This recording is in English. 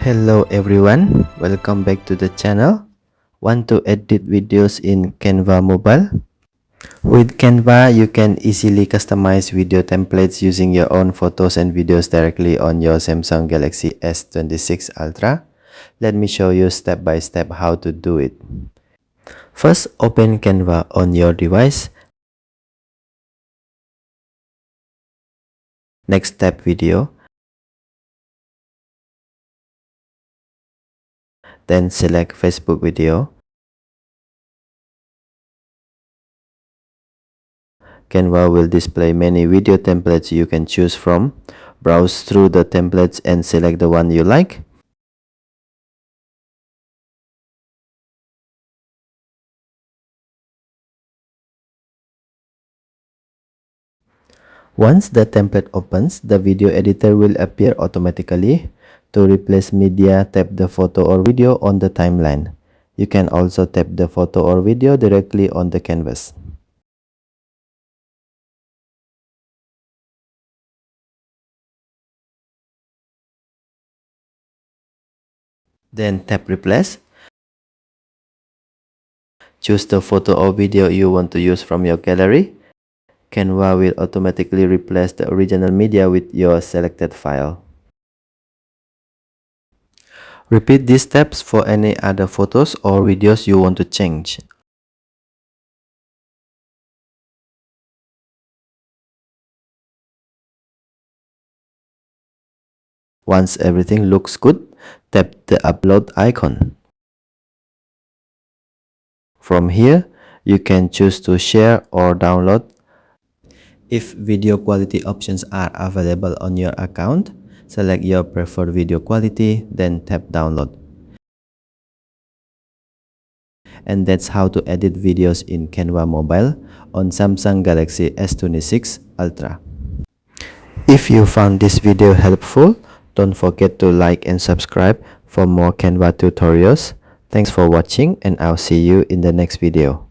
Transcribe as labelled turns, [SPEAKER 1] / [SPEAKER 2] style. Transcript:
[SPEAKER 1] Hello everyone, welcome back to the channel. Want to edit videos in Canva Mobile? With Canva, you can easily customize video templates using your own photos and videos directly on your Samsung Galaxy S26 Ultra. Let me show you step by step how to do it. First, open Canva on your device. Next, tap Video. Then select Facebook video. Canva will display many video templates you can choose from. Browse through the templates and select the one you like. Once the template opens, the video editor will appear automatically. To replace media, tap the photo or video on the timeline. You can also tap the photo or video directly on the canvas. Then tap Replace. Choose the photo or video you want to use from your gallery. Canva will automatically replace the original media with your selected file. Repeat these steps for any other photos or videos you want to change. Once everything looks good, tap the upload icon. From here, you can choose to share or download. If video quality options are available on your account, select your preferred video quality, then tap download. And that's how to edit videos in Canva Mobile on Samsung Galaxy S26 Ultra. If you found this video helpful, don't forget to like and subscribe for more Canva tutorials. Thanks for watching and I'll see you in the next video.